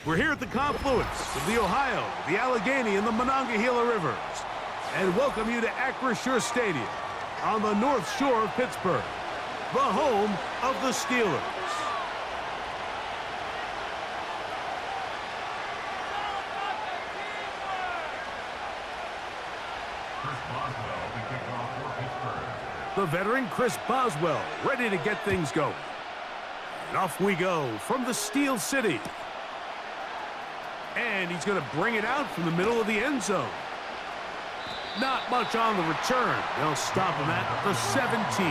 We're here at the confluence of the Ohio, the Allegheny, and the Monongahela Rivers, and welcome you to Acrisure Stadium on the North Shore of Pittsburgh, the home of the Steelers. The veteran Chris Boswell ready to get things going. And off we go from the Steel City. And he's going to bring it out from the middle of the end zone. Not much on the return. They'll stop him at the 17.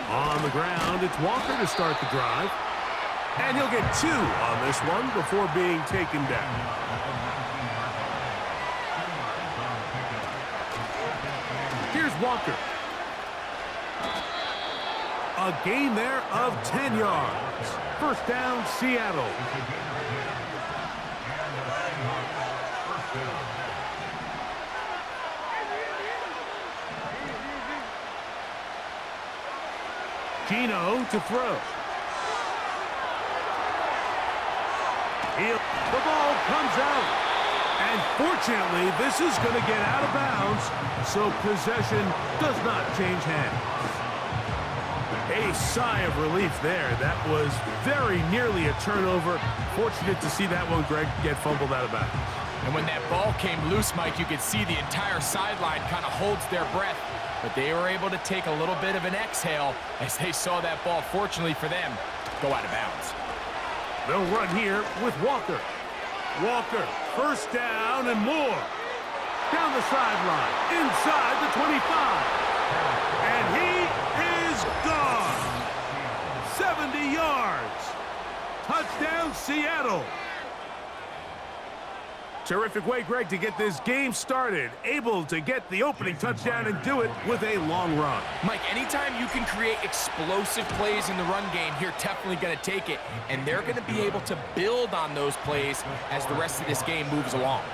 On the ground, it's Walker to start the drive. And he'll get 2 on this one before being taken down. Here's Walker. A gain there of 10 yards. First down, Seattle. Gino to throw. The ball comes out. And fortunately, this is going to get out of bounds, so possession does not change hands. A sigh of relief there. That was very nearly a turnover. Fortunate to see that one, Greg, get fumbled out of bounds. And when that ball came loose, Mike, you could see the entire sideline kind of holds their breath. But they were able to take a little bit of an exhale as they saw that ball, fortunately for them, go out of bounds. They'll run here with Walker. Walker, first down and more. Down the sideline, inside the 25. And he is gone. 70 yards. Touchdown, Seattle. Terrific way, Greg, to get this game started. Able to get the opening touchdown and do it with a long run. Mike, anytime you can create explosive plays in the run game, you're definitely going to take it. And they're going to be able to build on those plays as the rest of this game moves along.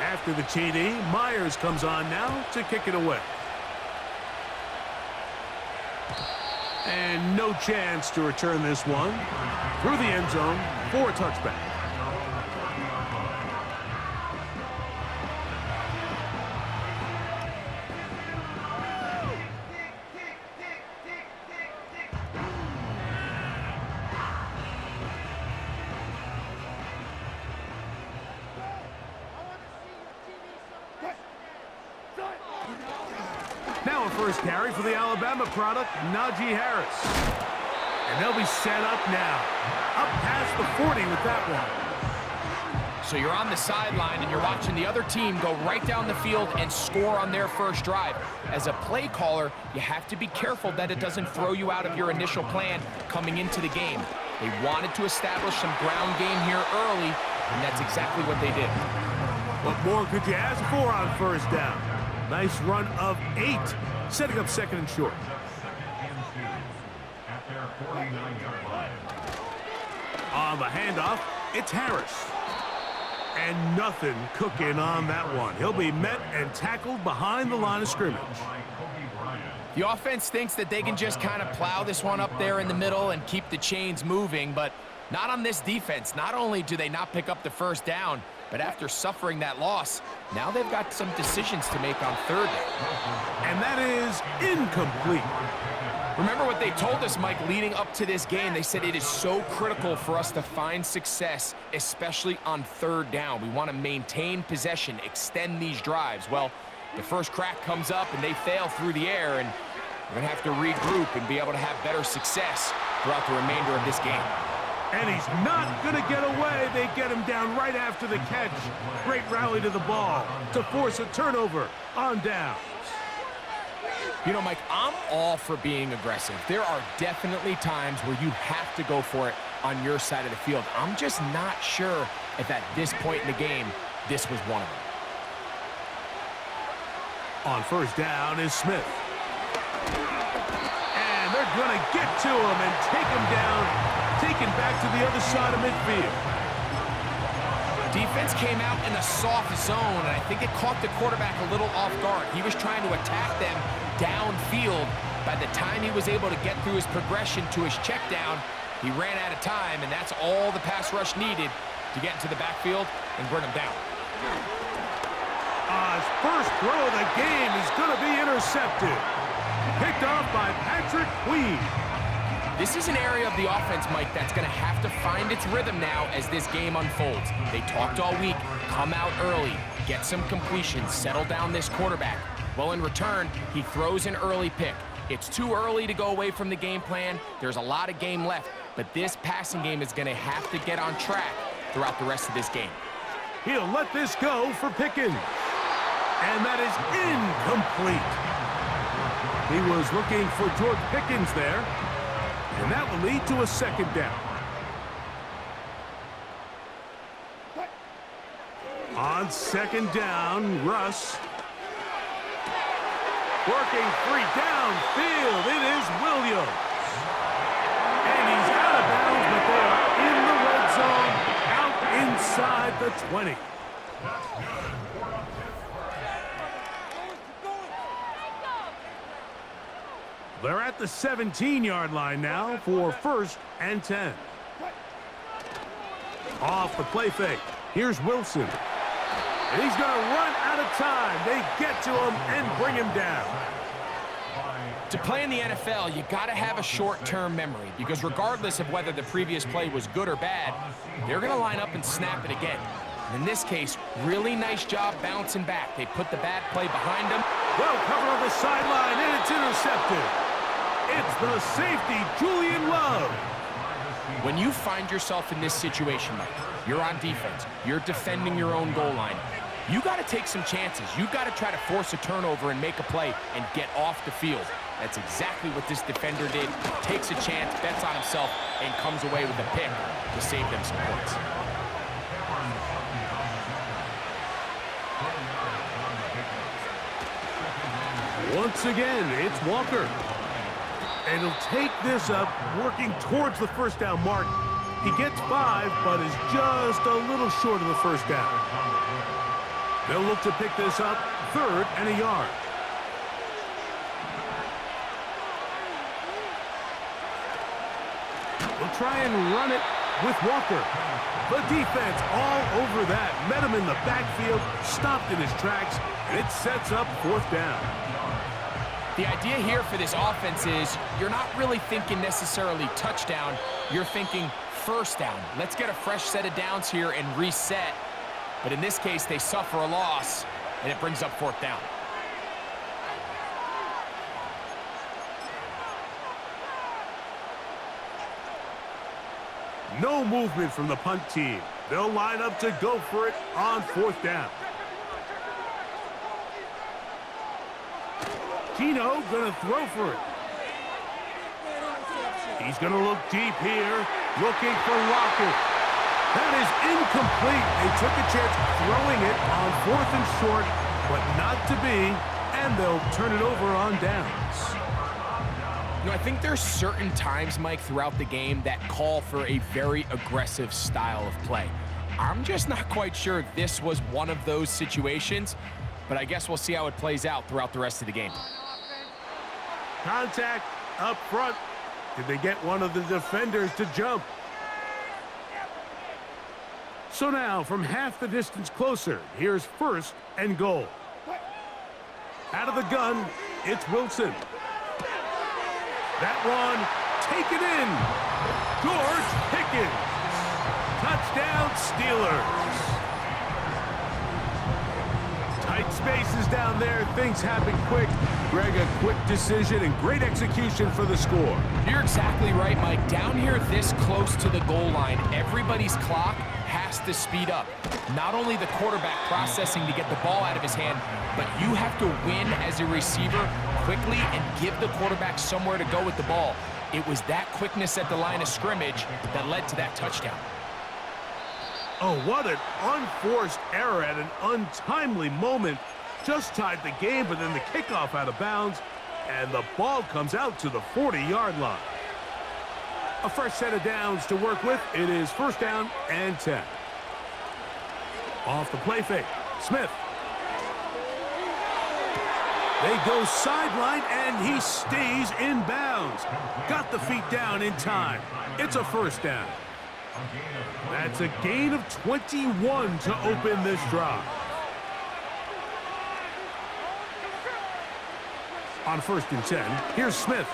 After the TD, Myers comes on now to kick it away. And no chance to return this one through the end zone for a touchback. Now a first carry for the Alabama product, Najee Harris. And they'll be set up now. Up past the 40 with that one. So you're on the sideline and you're watching the other team go right down the field and score on their first drive. As a play caller, you have to be careful that it doesn't throw you out of your initial plan coming into the game. They wanted to establish some ground game here early, and that's exactly what they did. What more could you ask for on first down? Nice run of 8, setting up second and short. On the handoff, it's Harris. And nothing cooking on that one. He'll be met and tackled behind the line of scrimmage. The offense thinks that they can just kind of plow this one up there in the middle and keep the chains moving, but not on this defense. Not only do they not pick up the first down, but after suffering that loss, now they've got some decisions to make on third down. And that is incomplete. Remember what they told us, Mike, leading up to this game. They said it is so critical for us to find success, especially on third down. We want to maintain possession, extend these drives. Well, the first crack comes up and they fail through the air, and we're going to have to regroup and be able to have better success throughout the remainder of this game. And he's not going to get away. They get him down right after the catch. Great rally to the ball to force a turnover on downs. You know, Mike, I'm all for being aggressive. There are definitely times where you have to go for it on your side of the field. I'm just not sure if at this point in the game, this was one of them. On first down is Smith. And they're going to get to him and take him down, taken back to the other side of midfield. Defense came out in a soft zone, and I think it caught the quarterback a little off guard. He was trying to attack them downfield. By the time he was able to get through his progression to his check down, he ran out of time, and that's all the pass rush needed to get into the backfield and bring him down. His first throw of the game is going to be intercepted. Picked off by Patrick Queen. This is an area of the offense, Mike, that's going to have to find its rhythm now as this game unfolds. They talked all week, come out early, get some completions, settle down this quarterback. Well, in return, he throws an early pick. It's too early to go away from the game plan. There's a lot of game left, but this passing game is going to have to get on track throughout the rest of this game. He'll let this go for Pickens. And that is incomplete. He was looking for George Pickens there. And that will lead to a second down. On second down, Russ. Working free downfield. It is Williams. And he's out of bounds, but they are in the red zone, out inside the 20. They're at the 17-yard line now for 1st and 10. Off the play fake. Here's Wilson. And he's going to run out of time. They get to him and bring him down. To play in the NFL, you got to have a short-term memory, because regardless of whether the previous play was good or bad, they're going to line up and snap it again. And in this case, really nice job bouncing back. They put the bad play behind them. Well covered on the sideline, and it's intercepted. It's the safety, Julian Love. When you find yourself in this situation, Mike, you're on defense, you're defending your own goal line, you got to take some chances. You got to try to force a turnover and make a play and get off the field. That's exactly what this defender did. Takes a chance, bets on himself, and comes away with a pick to save them some points. Once again, it's Walker. And he'll take this up, working towards the first down mark. He gets 5, but is just a little short of the first down. They'll look to pick this up, 3rd and a yard. We'll try and run it with Walker. The defense all over that. Met him in the backfield, stopped in his tracks, and it sets up 4th down. The idea here for this offense is you're not really thinking necessarily touchdown. You're thinking first down. Let's get a fresh set of downs here and reset. But in this case, they suffer a loss, and it brings up 4th down. No movement from the punt team. They'll line up to go for it on 4th down. Gino gonna throw for it. He's gonna look deep here, looking for Lockett. That is incomplete. They took a chance throwing it on 4th and short, but not to be, and they'll turn it over on downs. You know, I think there's certain times, Mike, throughout the game that call for a very aggressive style of play. I'm just not quite sure this was one of those situations, but I guess we'll see how it plays out throughout the rest of the game. Contact up front. Did they get one of the defenders to jump? So now, from half the distance closer, here's 1st and goal. Out of the gun, it's Wilson. That one, taken in. George Pickens. Touchdown, Steelers. Tight spaces down there. Things happen quick. Greg, a quick decision and great execution for the score. You're exactly right, Mike. Down here this close to the goal line, everybody's clock has to speed up. Not only the quarterback processing to get the ball out of his hand, but you have to win as a receiver quickly and give the quarterback somewhere to go with the ball. It was that quickness at the line of scrimmage that led to that touchdown. Oh, what an unforced error at an untimely moment. just tied the game, but then the kickoff out of bounds, and the ball comes out to the 40-yard line. A fresh set of downs to work with. It is first down and 10. Off the play fake, Smith. They go sideline, and he stays in bounds. Got the feet down in time. It's a first down. That's a gain of 21 to open this drive. On first and 10, here's Smith.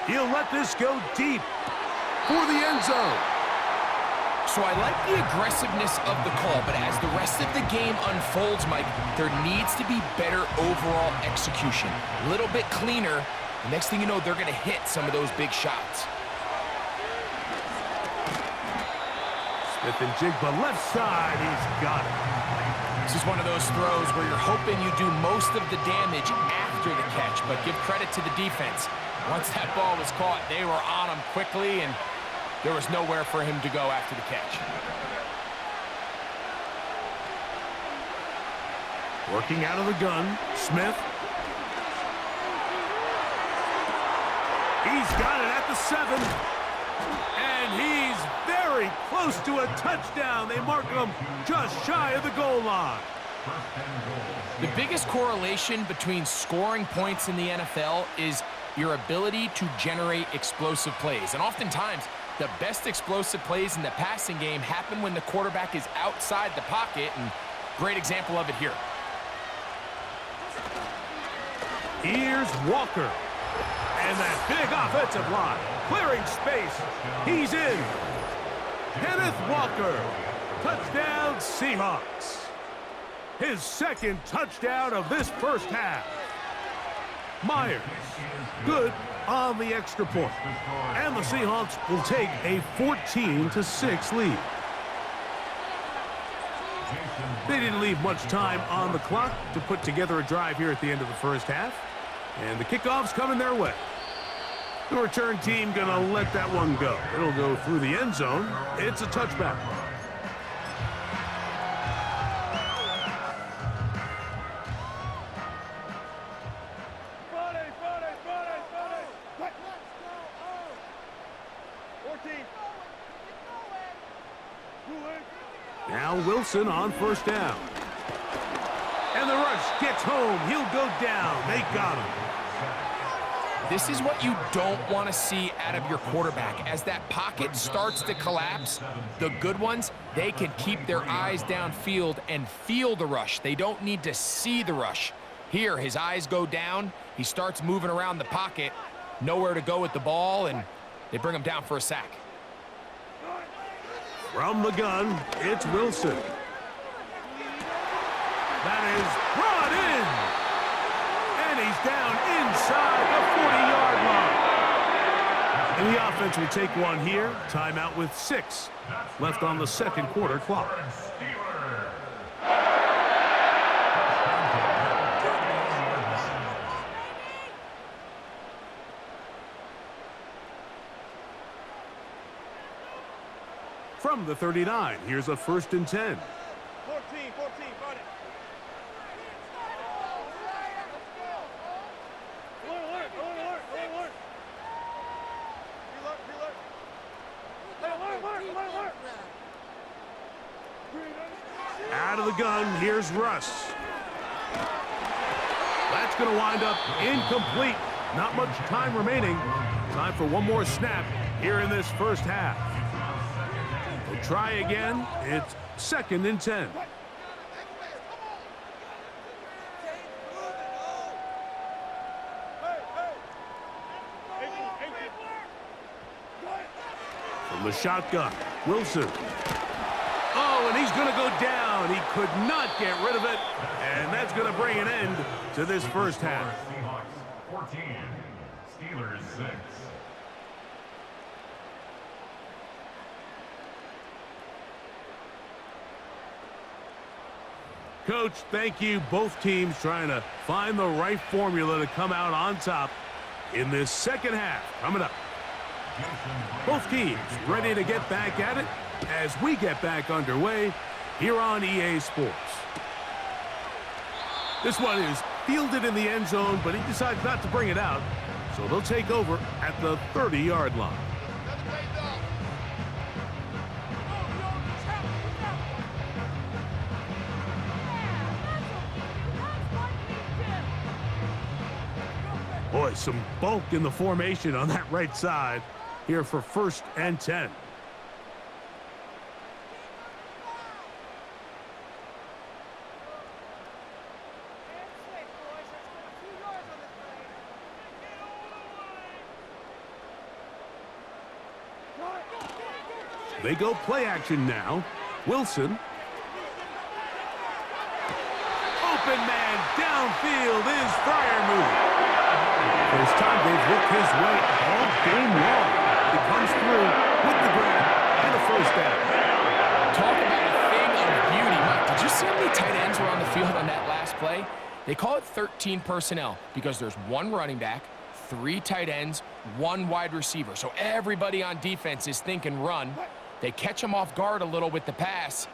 He'll let this go deep for the end zone. So I like the aggressiveness of the call, but as the rest of the game unfolds, Mike, there needs to be better overall execution. A little bit cleaner. The next thing you know, they're going to hit some of those big shots. Smith and Jigba left side. He's got it. This is one of those throws where you're hoping you do most of the damage after the catch, but give credit to the defense. Once that ball was caught, they were on him quickly, and there was nowhere for him to go after the catch. Working out of the gun, Smith. He's got it at the 7. And he's very close to a touchdown. They mark him just shy of the goal line. The biggest correlation between scoring points in the NFL is your ability to generate explosive plays. And oftentimes, the best explosive plays in the passing game happen when the quarterback is outside the pocket, and great example of it here. Here's Walker. And that big offensive line, clearing space. He's in. Kenneth Walker. Touchdown, Seahawks. His second touchdown of this first half. Myers, good on the extra point. And the Seahawks will take a 14-6 lead. They didn't leave much time on the clock to put together a drive here at the end of the first half. And the kickoff's coming their way. The return team gonna let that one go. It'll go through the end zone. It's a touchback. Now Wilson on first down. And the rush gets home. He'll go down. They got him. This is what you don't want to see out of your quarterback. As that pocket starts to collapse, the good ones, they can keep their eyes downfield and feel the rush. They don't need to see the rush. Here, his eyes go down. He starts moving around the pocket. Nowhere to go with the ball, and they bring him down for a sack. From the gun, it's Wilson. That is brought in. And he's down inside the 40-yard line. And the offense will take one here. Timeout with 6 left on the second quarter clock. From the 39, here's a first and 10. 14, got it. Alert. Out of the gun, here's Russ. That's going to wind up incomplete. Not much time remaining. Time for one more snap here in this first half. We'll try again. It's second and 10. From the shotgun, Wilson. Oh, and he's going to go down. He could not get rid of it. And that's going to bring an end to this first half. Seahawks 14, Steelers 6. Coach, thank you. Both teams trying to find the right formula to come out on top in this second half. Coming up. Both teams ready to get back at it as we get back underway here on EA Sports. This one is fielded in the end zone, but he decides not to bring it out. So they'll take over at the 30-yard line. Boy, some bulk in the formation on that right side here for 1st and 10. They go play action now. Wilson. Open man downfield is Freiermuth. First time they've looked his way all game long. He comes through with the grab and a first down. Talk about a thing of beauty, Mike. Did you see how many tight ends were on the field on that last play? They call it 13 personnel because there's 1 running back, 3 tight ends, 1 wide receiver. So everybody on defense is thinking run. They catch him off guard a little with the pass,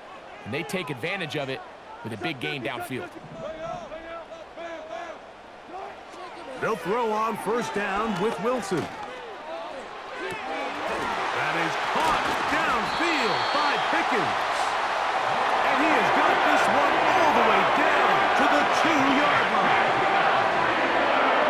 and they take advantage of it with a big gain downfield. They'll throw on first down with Wilson. That is caught downfield by Pickens. And he has got this one all the way down to the 2-yard line.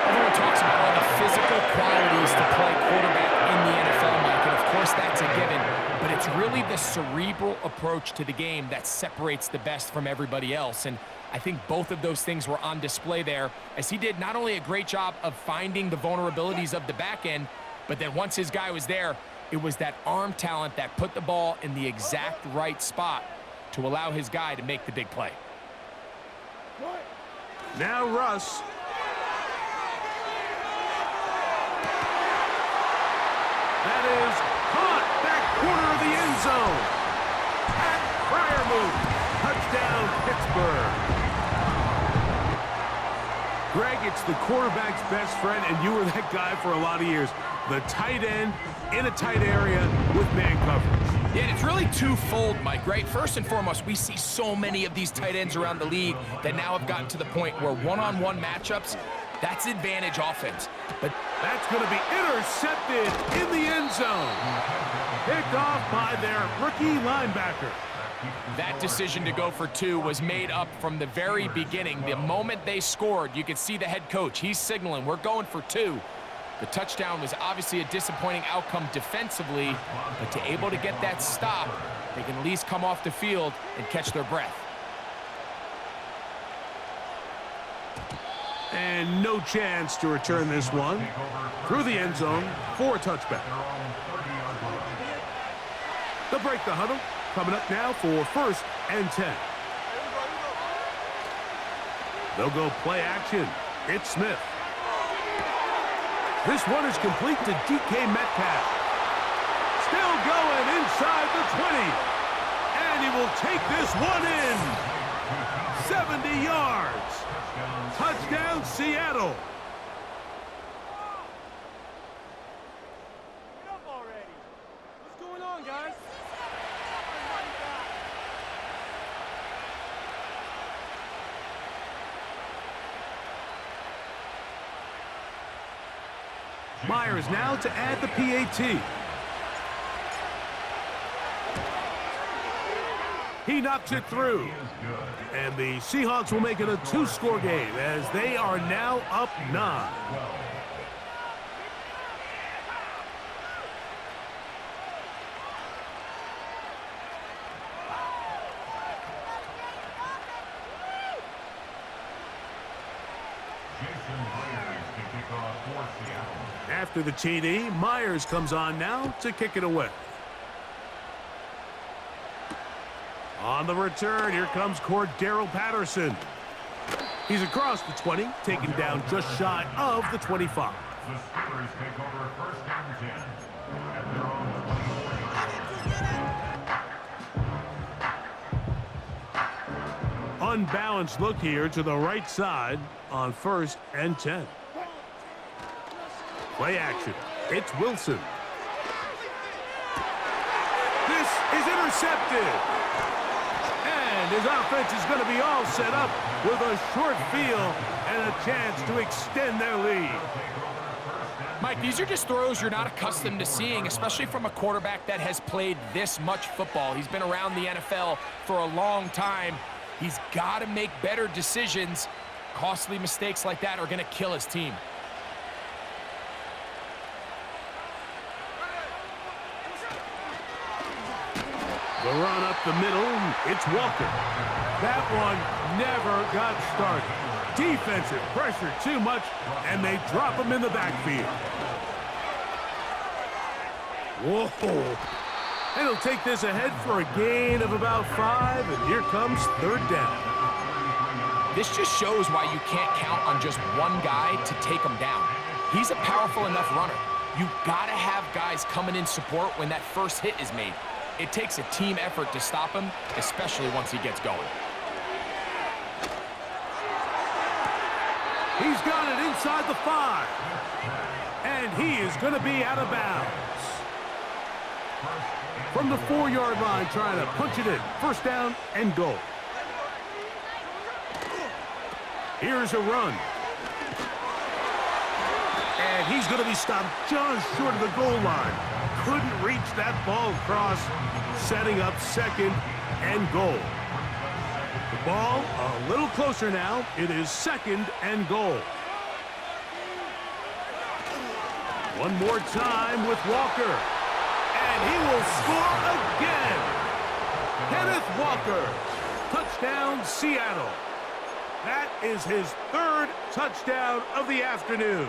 Everyone talks about all the physical qualities to play quarterback in the NFL, Mike, and of course that's a given. But it's really the cerebral approach to the game that separates the best from everybody else. And I think both of those things were on display there, as he did not only a great job of finding the vulnerabilities of the back end, but then once his guy was there, it was that arm talent that put the ball in the exact right spot to allow his guy to make the big play. Now Russ. That is caught back corner of the end zone. At Freiermuth. Touchdown, Pittsburgh. Greg, it's the quarterback's best friend, and you were that guy for a lot of years. The tight end in a tight area with man coverage. Yeah, and it's really twofold, Mike, right? First and foremost, we see so many of these tight ends around the league that now have gotten to the point where one-on-one matchups, that's advantage offense. But that's going to be intercepted in the end zone. Picked off by their rookie linebacker. That decision to go for 2 was made up from the very beginning. The moment they scored, you could see the head coach. He's signaling, we're going for 2. The touchdown was obviously a disappointing outcome defensively, but to able to get that stop, they can at least come off the field and catch their breath. And no chance to return this one through the end zone for a touchback. They'll break the huddle. Coming up now for 1st and 10. They'll go play action. It's Smith. This one is complete to DK Metcalf. Still going inside the 20. And he will take this one in. 70 yards. Touchdown, Seattle. Get up already. What's going on, guys? Myers now to add the PAT. He knocks it through. And the Seahawks will make it a 2-score game as they are now up 9. After the TD, Myers comes on now to kick it away. On the return, here comes Cordero Patterson. He's across the 20, taken down just shy of the 25. The Steelers take over 1st and 10 at their own 24-yard line. Unbalanced look here to the right side on 1st and 10. Play action. It's Wilson. This is intercepted. And And his offense is going to be all set up with a short field and a chance to extend their lead. Mike, these are just throws you're not accustomed to seeing, especially from a quarterback that has played this much football. He's been around the NFL for a long time. He's got to make better decisions. Costly mistakes like that are going to kill his team. The run up the middle, it's Walker. That one never got started. Defensive pressure too much, and they drop him in the backfield. Whoa. And he'll take this ahead for a gain of about 5, and here comes third down. This just shows why you can't count on just one guy to take him down. He's a powerful enough runner. You've got to have guys coming in support when that first hit is made. It takes a team effort to stop him, especially once he gets going. He's got it inside the 5. And he is going to be out of bounds. From the 4-yard line, trying to punch it in. First down and goal. Here's a run. And he's going to be stopped just short of the goal line. Couldn't reach that ball across, setting up second and goal. The ball a little closer now. It is second and goal. One more time with Walker. And he will score again. Kenneth Walker. Touchdown, Seattle. That is his 3rd touchdown of the afternoon.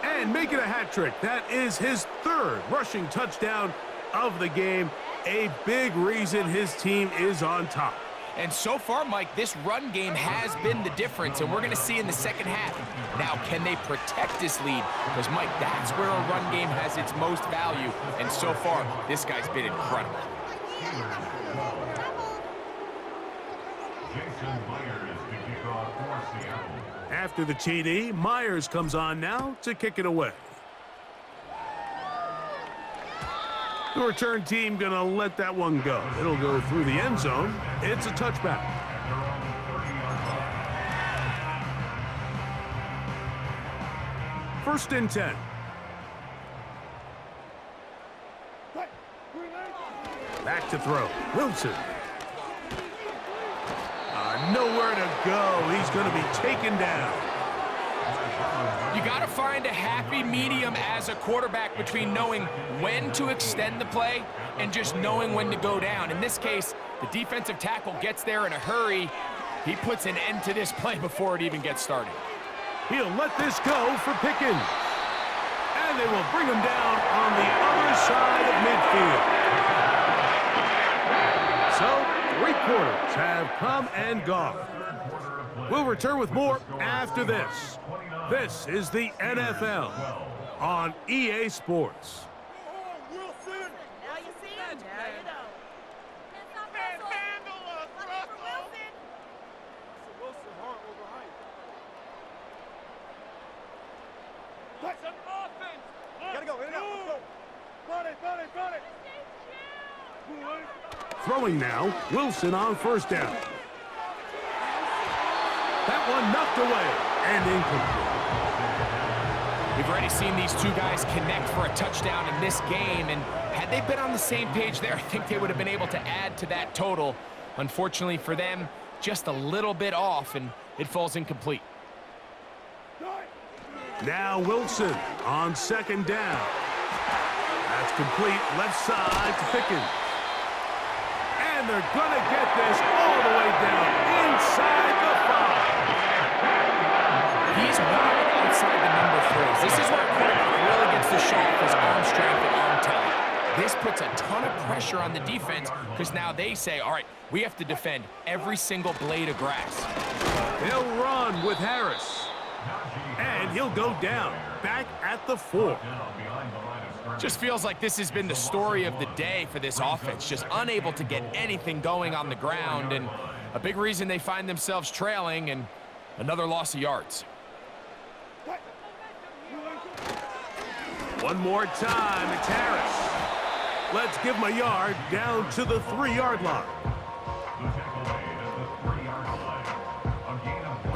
And making a hat trick. That is his 3rd rushing touchdown of the game. A big reason his team is on top. And so far, Mike, this run game has been the difference, and we're going to see in the second half. Now, can they protect this lead? Because, Mike, that's where a run game has its most value, and so far, this guy's been incredible. Jason Myers to kick off for Seattle. After the TD, Myers comes on now to kick it away. The return team gonna let that one go. It'll go through the end zone. It's a touchback. First and 10. Back to throw. Wilson. Nowhere to go. He's going to be taken down. You got to find a happy medium as a quarterback between knowing when to extend the play and just knowing when to go down. In this case, the defensive tackle gets there in a hurry. He puts an end to this play before it even gets started. He'll let this go for Pickens. And they will bring him down on the other side of midfield. So, 3 quarters have come and gone. We'll return with more after this. This is the NFL on EA Sports. Wilson! Now you see him, now you know. Handle us, Russell! Wilson. Wilson, hard over height. That's an offense! Gotta go, let's go! Got it! Throwing now, Wilson on first down. That one knocked away and incomplete. We've already seen these two guys connect for a touchdown in this game, and had they been on the same page there, I think they would have been able to add to that total. Unfortunately for them, just a little bit off, and it falls incomplete. Now Wilson on second down. That's complete left side to Pickens. And they're going to get this all the way down inside the 5. He's wide outside the number 3s. This is where a quarterback really gets to show off his arm strength and arm talent. This puts a ton of pressure on the defense because now they say, all right, we have to defend every single blade of grass. They'll run with Harris. And he'll go down, back at the 4. Just feels like this has been the story of the day for this offense, just unable to get anything going on the ground, and a big reason they find themselves trailing and another loss of yards. One more time, it's Harris. Let's give him a yard down to the 3-yard line.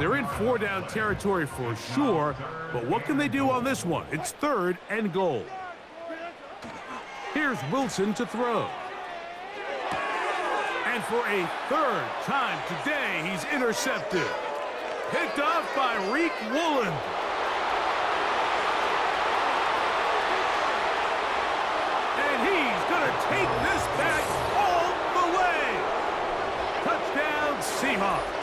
They're in 4-down territory for sure, but what can they do on this one? It's 3rd and goal. Here's Wilson to throw. And for a 3rd time today, he's intercepted. Picked off by Riq Woolen. And he's going to take this back all the way. Touchdown, Seahawks.